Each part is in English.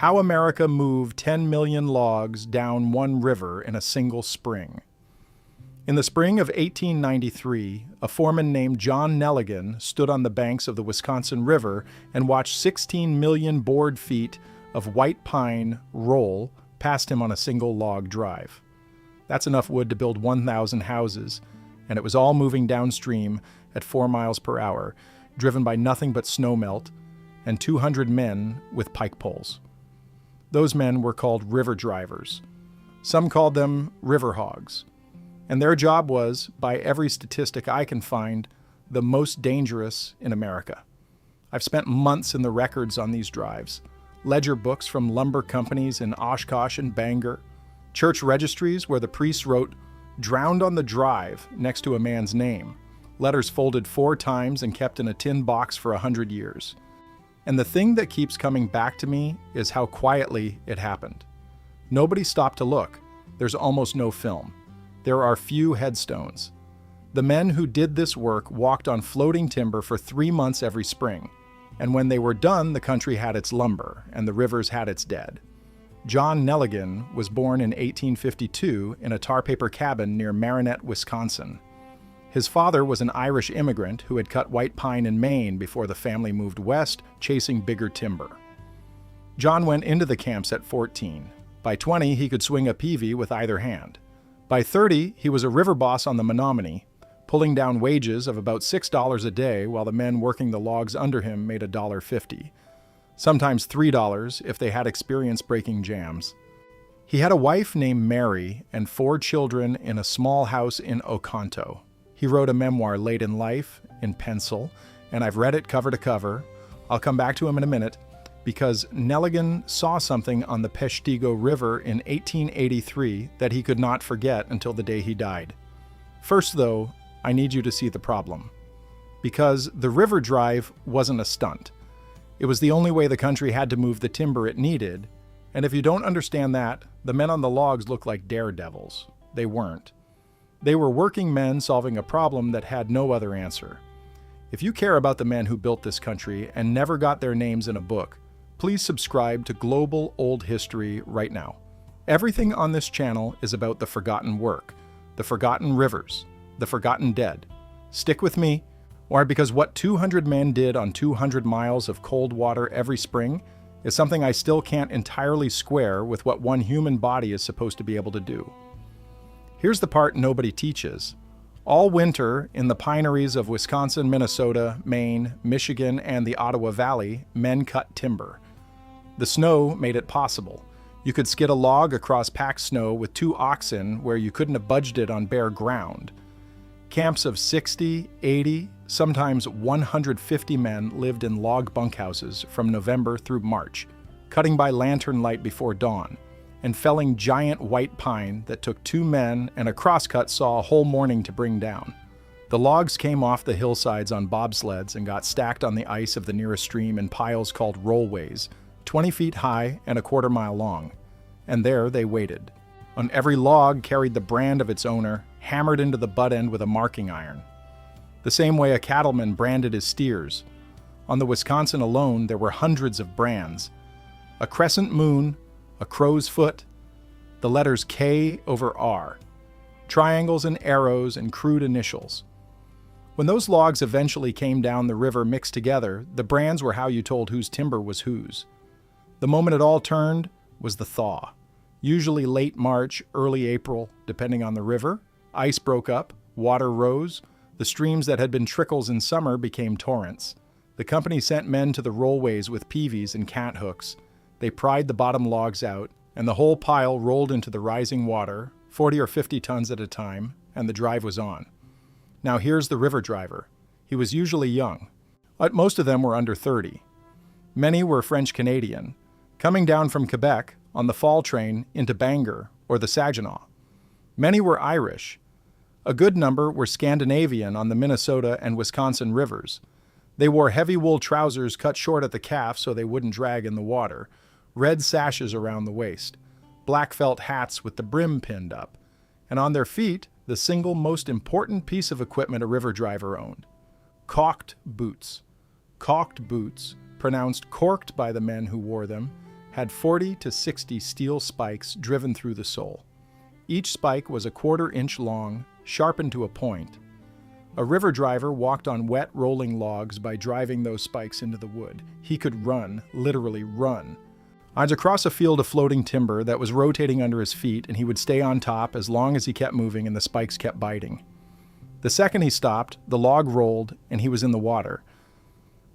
How America moved 10 million logs down one river in a single spring. In the spring of 1893, a foreman named John Nelligan stood on the banks of the Wisconsin River and watched 16 million board feet of white pine roll past him on a single log drive. That's enough wood to build 1,000 houses, and it was all moving downstream at 4 miles per hour, driven by nothing but snowmelt and 200 men with pike poles. Those men were called river drivers. Some called them river hogs. And their job was, by every statistic I can find, the most dangerous in America. I've spent months in the records on these drives. Ledger books from lumber companies in Oshkosh and Bangor. Church registries where the priests wrote, "Drowned on the drive," next to a man's name. Letters folded 4 times and kept in a tin box for 100 years. And the thing that keeps coming back to me is how quietly it happened. Nobody stopped to look. There's almost no film. There are few headstones. The men who did this work walked on floating timber for 3 months every spring. And when they were done, the country had its lumber, and the rivers had its dead. John Nelligan was born in 1852 in a tar paper cabin near Marinette, Wisconsin. His father was an Irish immigrant who had cut white pine in Maine before the family moved west, chasing bigger timber. John went into the camps at 14. By 20, he could swing a peavey with either hand. By 30, he was a river boss on the Menominee, pulling down wages of about $6 a day while the men working the logs under him made $1.50, sometimes $3 if they had experience breaking jams. He had a wife named Mary and 4 children in a small house in Oconto. He wrote a memoir late in life, in pencil, and I've read it cover to cover. I'll come back to him in a minute, because Nelligan saw something on the Peshtigo River in 1883 that he could not forget until the day he died. First, though, I need you to see the problem. Because the river drive wasn't a stunt. It was the only way the country had to move the timber it needed, and if you don't understand that, the men on the logs look like daredevils. They weren't. They were working men solving a problem that had no other answer. If you care about the men who built this country and never got their names in a book, please subscribe to Global Old History right now. Everything on this channel is about the forgotten work, the forgotten rivers, the forgotten dead. Stick with me, or because what 200 men did on 200 miles of cold water every spring is something I still can't entirely square with what one human body is supposed to be able to do. Here's the part nobody teaches. All winter, in the pineries of Wisconsin, Minnesota, Maine, Michigan, and the Ottawa Valley, men cut timber. The snow made it possible. You could skid a log across packed snow with 2 oxen where you couldn't have budged it on bare ground. Camps of 60, 80, sometimes 150 men lived in log bunkhouses from November through March, cutting by lantern light before dawn, and felling giant white pine that took 2 men and a crosscut saw a whole morning to bring down. The logs came off the hillsides on bobsleds and got stacked on the ice of the nearest stream in piles called rollways, 20 feet high and a quarter mile long. And there they waited. On every log carried the brand of its owner, hammered into the butt end with a marking iron. The same way a cattleman branded his steers. On the Wisconsin alone, there were hundreds of brands. A crescent moon, a crow's foot, the letters K over R, triangles and arrows and crude initials. When those logs eventually came down the river mixed together, the brands were how you told whose timber was whose. The moment it all turned was the thaw. Usually late March, early April, depending on the river. Ice broke up, water rose, the streams that had been trickles in summer became torrents. The company sent men to the rollways with peaveys and cant hooks. They pried the bottom logs out, and the whole pile rolled into the rising water, 40 or 50 tons at a time, and the drive was on. Now here's the river driver. He was usually young. Most of them were under 30. Many were French-Canadian, coming down from Quebec on the fall train into Bangor or the Saginaw. Many were Irish. A good number were Scandinavian on the Minnesota and Wisconsin rivers. They wore heavy wool trousers cut short at the calf so they wouldn't drag in the water, red sashes around the waist, black felt hats with the brim pinned up, and on their feet, the single most important piece of equipment a river driver owned: caulked boots. Caulked boots, pronounced corked by the men who wore them, had 40 to 60 steel spikes driven through the sole. Each spike was a 1/4 inch long, sharpened to a point. A river driver walked on wet, rolling logs by driving those spikes into the wood. He could run, literally run. I'd cross a field of floating timber that was rotating under his feet, and he would stay on top as long as he kept moving and the spikes kept biting. The second he stopped, the log rolled, and he was in the water.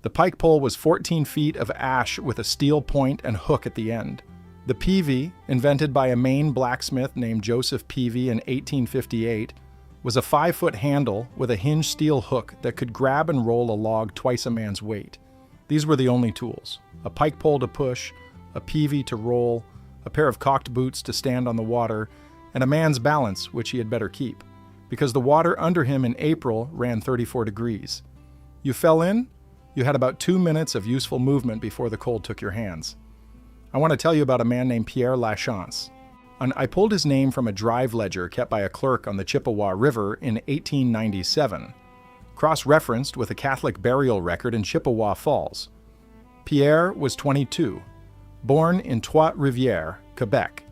The pike pole was 14 feet of ash with a steel point and hook at the end. The peavey, invented by a Maine blacksmith named Joseph Peavey in 1858, was a 5-foot handle with a hinged steel hook that could grab and roll a log twice a man's weight. These were the only tools: a pike pole to push, a peavey to roll, a pair of caulked boots to stand on the water, and a man's balance, which he had better keep, because the water under him in April ran 34 degrees. You fell in, you had about 2 minutes of useful movement before the cold took your hands. I want to tell you about a man named Pierre Lachance. I pulled his name from a drive ledger kept by a clerk on the Chippewa River in 1897, cross-referenced with a Catholic burial record in Chippewa Falls. Pierre was 22, born in Trois-Rivières, Quebec.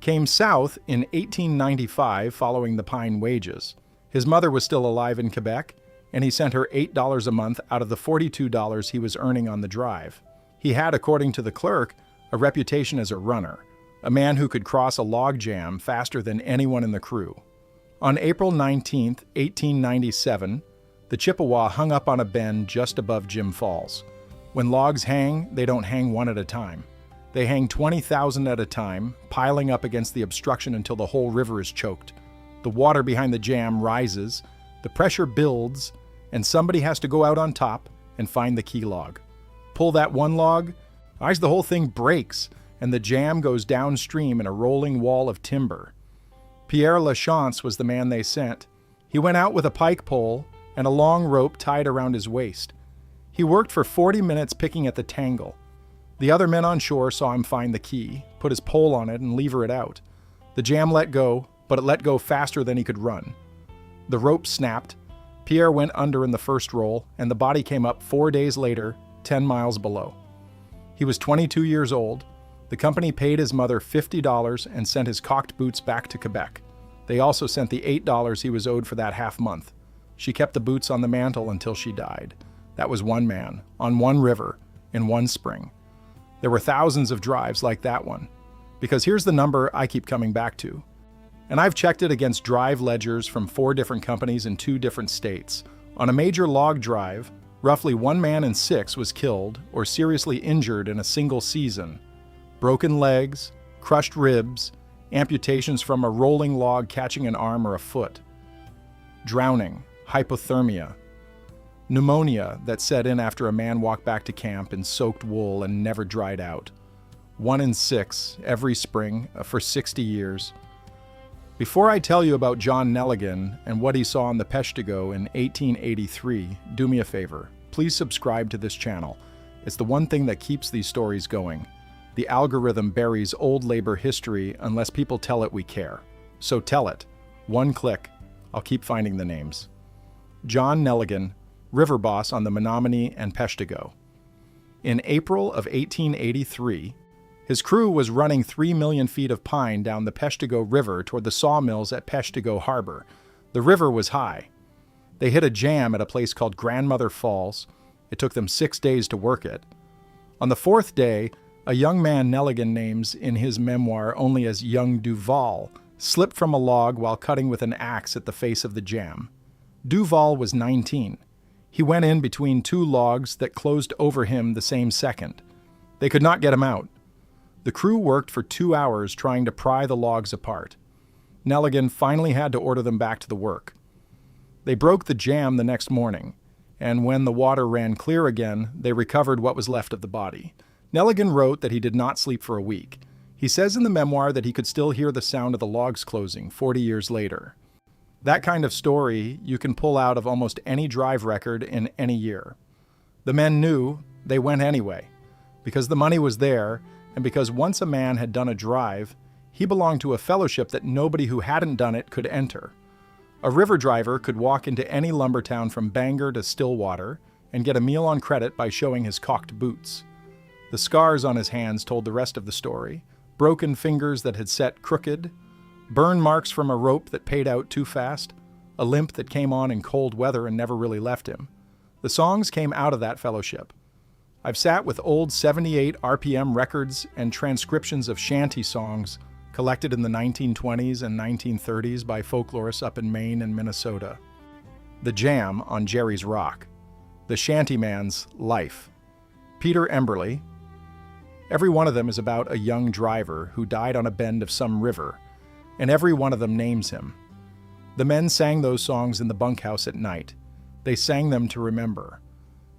Came south in 1895 following the pine wages. His mother was still alive in Quebec, and he sent her $8 a month out of the $42 he was earning on the drive. He had, according to the clerk, a reputation as a runner, a man who could cross a log jam faster than anyone in the crew. On April 19, 1897, the Chippewa hung up on a bend just above Jim Falls. When logs hang, they don't hang one at a time. They hang 20,000 at a time, piling up against the obstruction until the whole river is choked. The water behind the jam rises, the pressure builds, and somebody has to go out on top and find the key log. Pull that one log, the whole thing breaks, and the jam goes downstream in a rolling wall of timber. Pierre Lachance was the man they sent. He went out with a pike pole and a long rope tied around his waist. He worked for 40 minutes picking at the tangle. The other men on shore saw him find the key, put his pole on it, and lever it out. The jam let go, but it let go faster than he could run. The rope snapped. Pierre went under in the first roll, and the body came up 4 days later, 10 miles below. He was 22 years old. The company paid his mother $50 and sent his caulked boots back to Quebec. They also sent the $8 he was owed for that half month. She kept the boots on the mantle until she died. That was one man, on one river, in one spring. There were thousands of drives like that one. Because here's the number I keep coming back to. And I've checked it against drive ledgers from 4 different companies in 2 different states. On a major log drive, roughly 1 man in 6 was killed or seriously injured in a single season. Broken legs, crushed ribs, amputations from a rolling log catching an arm or a foot. Drowning, hypothermia. Pneumonia that set in after a man walked back to camp in soaked wool and never dried out. 1 in 6 every spring for 60 years. Before I tell you about John Nelligan and what he saw on the Peshtigo in 1883, do me a favor. Please subscribe to this channel. It's the one thing that keeps these stories going. The algorithm buries old labor history unless people tell it we care. So tell it. 1 click. I'll keep finding the names. John Nelligan, river boss on the Menominee and Peshtigo. In April of 1883, his crew was running 3 million feet of pine down the Peshtigo River toward the sawmills at Peshtigo Harbor. The river was high. They hit a jam at a place called Grandmother Falls. It took them 6 days to work it. On the 4th day, a young man Nelligan names in his memoir only as Young Duval slipped from a log while cutting with an axe at the face of the jam. Duval was 19. He went in between 2 logs that closed over him the same second. They could not get him out. The crew worked for 2 hours trying to pry the logs apart. Nelligan finally had to order them back to the work. They broke the jam the next morning, and when the water ran clear again, they recovered what was left of the body. Nelligan wrote that he did not sleep for a week. He says in the memoir that he could still hear the sound of the logs closing 40 years later. That kind of story you can pull out of almost any drive record in any year. The men knew they went anyway, because the money was there, and because once a man had done a drive, he belonged to a fellowship that nobody who hadn't done it could enter. A river driver could walk into any lumber town from Bangor to Stillwater and get a meal on credit by showing his caulked boots. The scars on his hands told the rest of the story. Broken fingers that had set crooked, burn marks from a rope that paid out too fast, a limp that came on in cold weather and never really left him. The songs came out of that fellowship. I've sat with old 78 RPM records and transcriptions of shanty songs collected in the 1920s and 1930s by folklorists up in Maine and Minnesota. The Jam on Jerry's Rock. The Shantyman's Life. Peter Emberley. Every one of them is about a young driver who died on a bend of some river, and every one of them names him. The men sang those songs in the bunkhouse at night. They sang them to remember,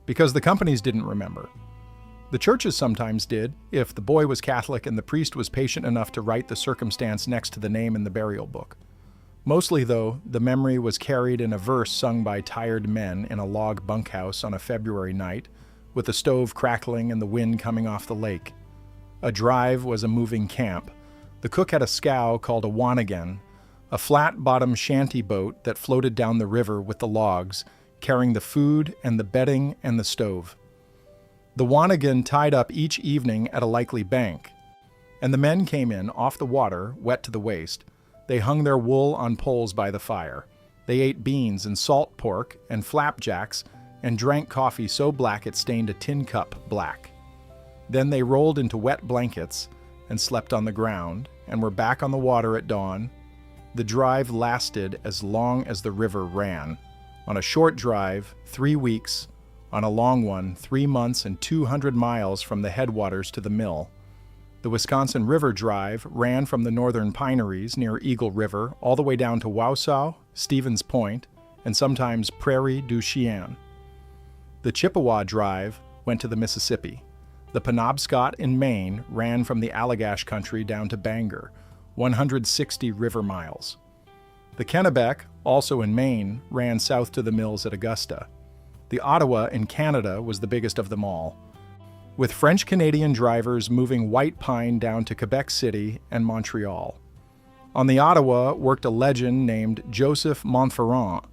because the companies didn't remember. The churches sometimes did, if the boy was Catholic and the priest was patient enough to write the circumstance next to the name in the burial book. Mostly, though, the memory was carried in a verse sung by tired men in a log bunkhouse on a February night, with the stove crackling and the wind coming off the lake. A drive was a moving camp. The cook had a scow called a wanigan, a flat-bottom shanty boat that floated down the river with the logs, carrying the food and the bedding and the stove. The wanigan tied up each evening at a likely bank, and the men came in off the water, wet to the waist. They hung their wool on poles by the fire. They ate beans and salt pork and flapjacks and drank coffee so black it stained a tin cup black. Then they rolled into wet blankets and slept on the ground and were back on the water at dawn. The drive lasted as long as the river ran. On a short drive, 3 weeks. On a long one, 3 months and 200 miles from the headwaters to the mill. The Wisconsin River Drive ran from the northern pineries near Eagle River all the way down to Wausau, Stevens Point, and sometimes Prairie du Chien. The Chippewa Drive went to the Mississippi. The Penobscot in Maine ran from the Allagash country down to Bangor, 160 river miles. The Kennebec, also in Maine, ran south to the mills at Augusta. The Ottawa in Canada was the biggest of them all, with French-Canadian drivers moving white pine down to Quebec City and Montreal. On the Ottawa worked a legend named Joseph Montferrand,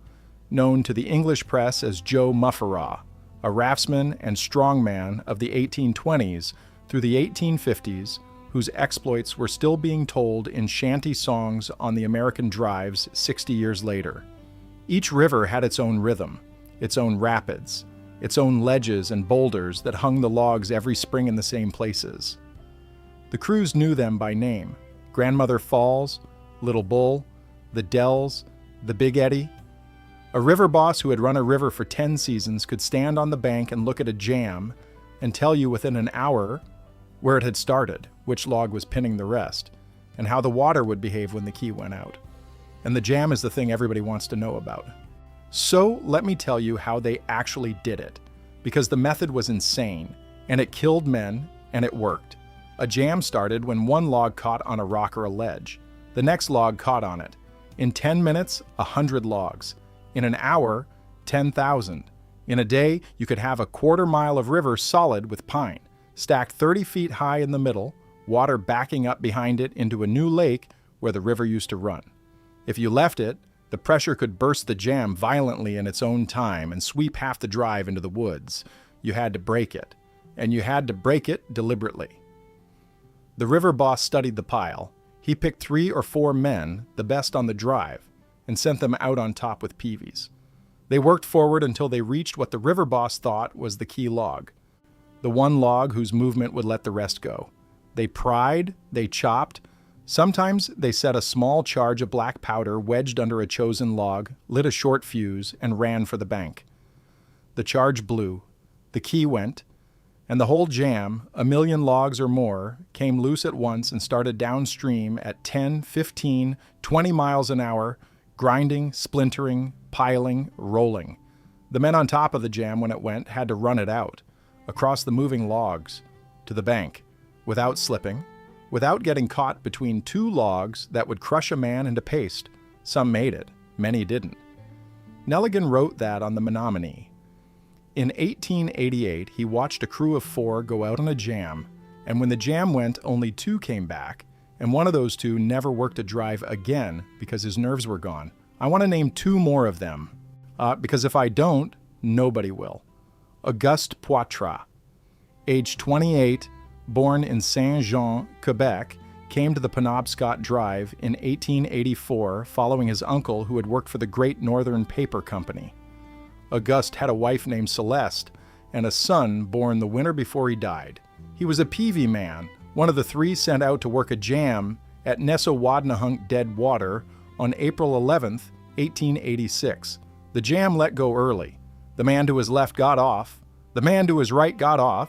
known to the English press as Joe Mufferaw, a raftsman and strongman of the 1820s through the 1850s, whose exploits were still being told in shanty songs on the American drives 60 years later. Each river had its own rhythm, its own rapids, its own ledges and boulders that hung the logs every spring in the same places. The crews knew them by name: Grandmother Falls, Little Bull, the Dells, the Big Eddy. A river boss who had run a river for 10 seasons could stand on the bank and look at a jam and tell you within an hour where it had started, which log was pinning the rest, and how the water would behave when the key went out. And the jam is the thing everybody wants to know about. So let me tell you how they actually did it, because the method was insane, and it killed men, and it worked. A jam started when one log caught on a rock or a ledge. The next log caught on it. In 10 minutes, 100 logs. In an hour, 10,000. In a day, you could have a quarter-mile of river solid with pine, stacked 30 feet high in the middle, water backing up behind it into a new lake where the river used to run. If you left it, the pressure could burst the jam violently in its own time and sweep half the drive into the woods. You had to break it, and you had to break it deliberately. The river boss studied the pile. He picked 3 or 4 men, the best on the drive, and sent them out on top with peavies. They worked forward until they reached what the river boss thought was the key log, the one log whose movement would let the rest go. They pried, they chopped. Sometimes they set a small charge of black powder wedged under a chosen log, lit a short fuse, and ran for the bank. The charge blew, the key went, and the whole jam, 1,000,000 logs or more, came loose at once and started downstream at 10, 15, 20 miles an hour, grinding, splintering, piling, rolling. The men on top of the jam when it went had to run it out, across the moving logs, to the bank, without slipping, without getting caught between 2 logs that would crush a man into paste. Some made it, many didn't. Nelligan wrote that on the Menominee. In 1888, he watched a crew of 4 go out on a jam, and when the jam went, only 2 came back, and one of those 2 never worked a drive again because his nerves were gone. I want to name 2 more of them, because if I don't, nobody will. Auguste Poitras. Age 28, born in Saint-Jean, Quebec, came to the Penobscot Drive in 1884 following his uncle who had worked for the Great Northern Paper Company. Auguste had a wife named Celeste and a son born the winter before he died. He was a Peavey man, one of the three sent out to work a jam at Nessowadnahunk Dead Water on April 11, 1886. The jam let go early. The man to his left got off. The man to his right got off.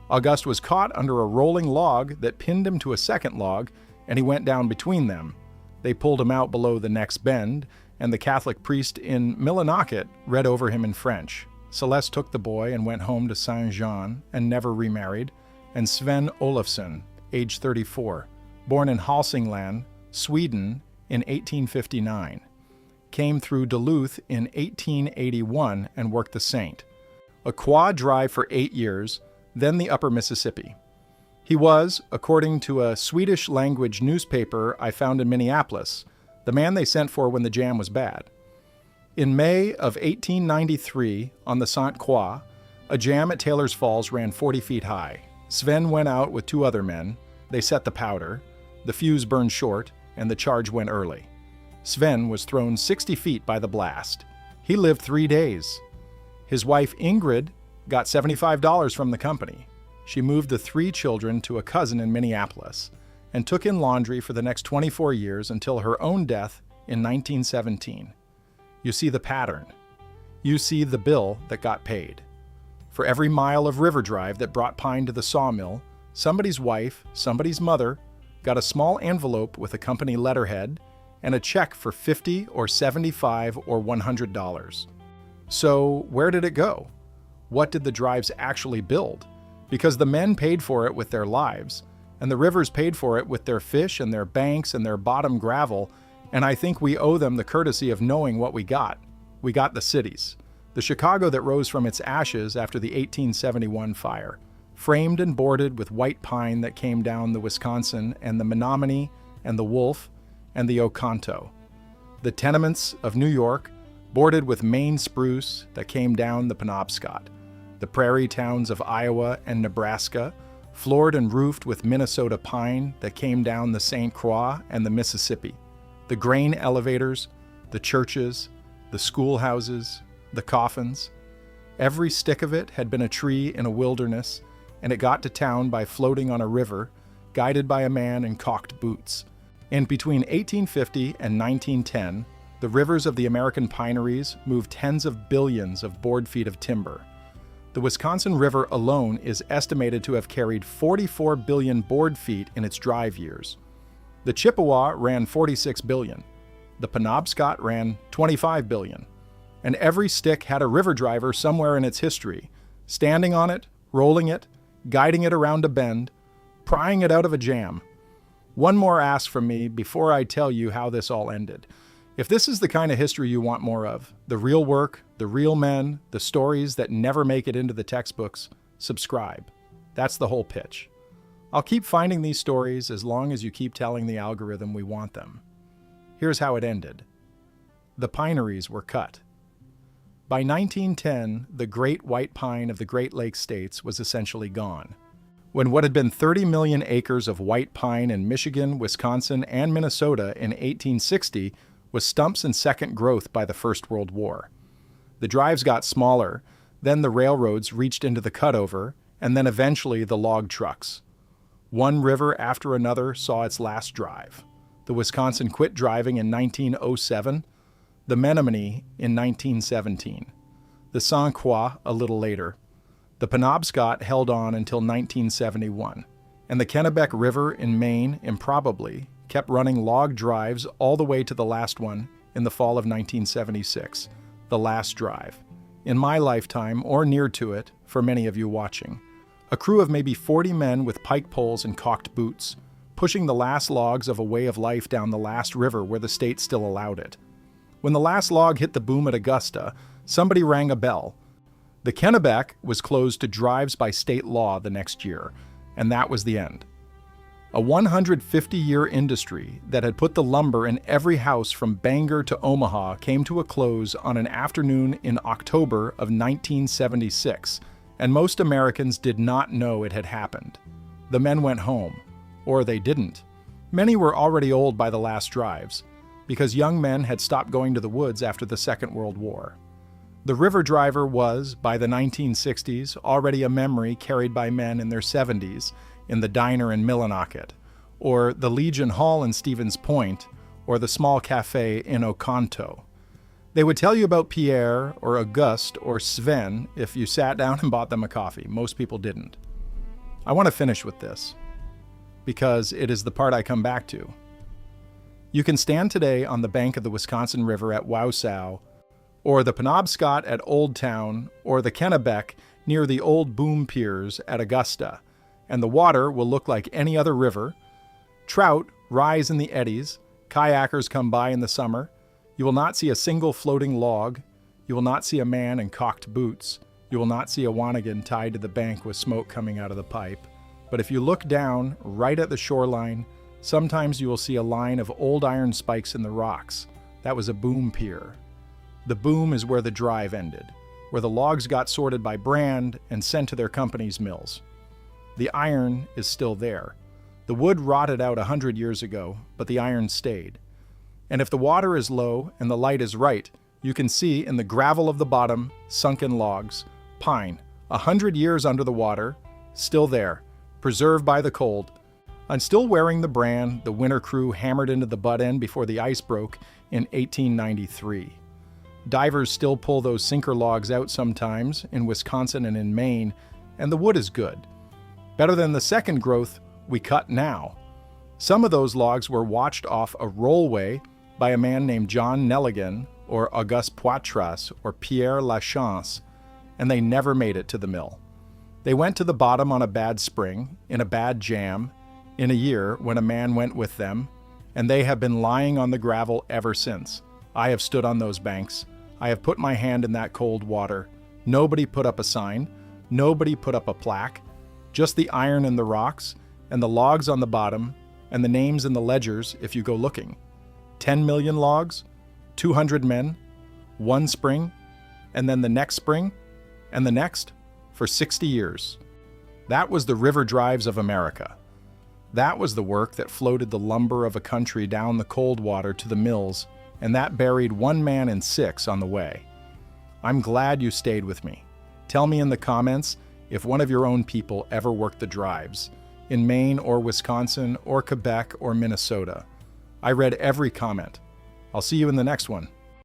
Auguste was caught under a rolling log that pinned him to a second log, and he went down between them. They pulled him out below the next bend, and the Catholic priest in Millinocket read over him in French. Celeste took the boy and went home to Saint-Jean and never remarried, and Sven Olofsson, age 34, born in Hälsingland, Sweden in 1859, came through Duluth in 1881 and worked the Saint. A quad drive for 8 years, then the upper Mississippi. He was, according to a Swedish-language newspaper I found in Minneapolis, the man they sent for when the jam was bad. In May of 1893, on the St. Croix, a jam at Taylor's Falls ran 40 feet high. Sven went out with 2 other men. They set the powder. The fuse burned short, and the charge went early. Sven was thrown 60 feet by the blast. He lived 3 days. His wife, Ingrid, got $75 from the company. She moved the 3 children to a cousin in Minneapolis and took in laundry for the next 24 years until her own death in 1917. You see the pattern. You see the bill that got paid. For every mile of river drive that brought pine to the sawmill, somebody's wife, somebody's mother, got a small envelope with a company letterhead and a check for $50 or $75 or $100. So where did it go? What did the drives actually build? Because the men paid for it with their lives, and the rivers paid for it with their fish and their banks and their bottom gravel, and I think we owe them the courtesy of knowing what we got. We got the cities. The Chicago that rose from its ashes after the 1871 fire, framed and boarded with white pine that came down the Wisconsin and the Menominee and the Wolf and the Oconto. The tenements of New York, boarded with Maine spruce that came down the Penobscot. The prairie towns of Iowa and Nebraska, floored and roofed with Minnesota pine that came down the St. Croix and the Mississippi. The grain elevators, the churches, the schoolhouses, the coffins. Every stick of it had been a tree in a wilderness, and it got to town by floating on a river, guided by a man in caulked boots. And between 1850 and 1910, the rivers of the American pineries moved tens of billions of board feet of timber. The Wisconsin River alone is estimated to have carried 44 billion board feet in its drive years. The Chippewa ran 46 billion. The Penobscot ran 25 billion. And every stick had a river driver somewhere in its history, standing on it, rolling it, guiding it around a bend, prying it out of a jam. One more ask from me before I tell you how this all ended. If this is the kind of history you want more of, the real work, the real men, the stories that never make it into the textbooks, subscribe. That's the whole pitch. I'll keep finding these stories as long as you keep telling the algorithm we want them. Here's how it ended. The pineries were cut. By 1910, the great white pine of the Great Lakes states was essentially gone. When what had been 30 million acres of white pine in Michigan, Wisconsin, and Minnesota in 1860 was stumps in second growth by the First World War. The drives got smaller, then the railroads reached into the cutover, and then eventually the log trucks. One river after another saw its last drive. The Wisconsin quit driving in 1907, the Menominee in 1917, the St. Croix a little later. The Penobscot held on until 1971, and the Kennebec River in Maine improbably kept running log drives all the way to the last one in the fall of 1976, the last drive, in my lifetime or near to it for many of you watching. A crew of maybe 40 men with pike poles and caulked boots, pushing the last logs of a way of life down the last river where the state still allowed it. When the last log hit the boom at Augusta, somebody rang a bell. The Kennebec was closed to drives by state law the next year, and that was the end. A 150-year industry that had put the lumber in every house from Bangor to Omaha came to a close on an afternoon in October of 1976, and most Americans did not know it had happened. The men went home, or they didn't. Many were already old by the last drives, because young men had stopped going to the woods after the Second World War. The river driver was, by the 1960s, already a memory carried by men in their 70s in the diner in Millinocket, or the Legion Hall in Stevens Point, or the small cafe in Oconto. They would tell you about Pierre or Auguste or Sven if you sat down and bought them a coffee. Most people didn't. I want to finish with this, because it is the part I come back to. You can stand today on the bank of the Wisconsin River at Wausow, or the Penobscot at Old Town, or the Kennebec near the old boom piers at Augusta, and the water will look like any other river. Trout rise in the eddies, kayakers come by in the summer. You will not see a single floating log. You will not see a man in cocked boots. You will not see a wanigan tied to the bank with smoke coming out of the pipe. But if you look down, right at the shoreline, sometimes you will see a line of old iron spikes in the rocks. That was a boom pier. The boom is where the drive ended, where the logs got sorted by brand and sent to their company's mills. The iron is still there. The wood rotted out 100 years ago, but the iron stayed. And if the water is low and the light is right, you can see in the gravel of the bottom, sunken logs, pine, 100 years under the water, still there, preserved by the cold, and still wearing the brand the winter crew hammered into the butt end before the ice broke in 1893. Divers still pull those sinker logs out sometimes in Wisconsin and in Maine, and the wood is good. Better than the second growth we cut now. Some of those logs were watched off a rollway by a man named John Nelligan, or Auguste Poitras, or Pierre Lachance, and they never made it to the mill. They went to the bottom on a bad spring, in a bad jam, in a year when a man went with them, and they have been lying on the gravel ever since. I have stood on those banks. I have put my hand in that cold water. Nobody put up a sign. Nobody put up a plaque. Just the iron and the rocks, and the logs on the bottom, and the names in the ledgers if you go looking. 10 million logs, 200 men, one spring, and then the next spring, and the next, for 60 years. That was the river drives of America. That was the work that floated the lumber of a country down the cold water to the mills, and that buried one man in 6 on the way. I'm glad you stayed with me. Tell me in the comments if one of your own people ever worked the drives, in Maine or Wisconsin or Quebec or Minnesota. I read every comment. I'll see you in the next one.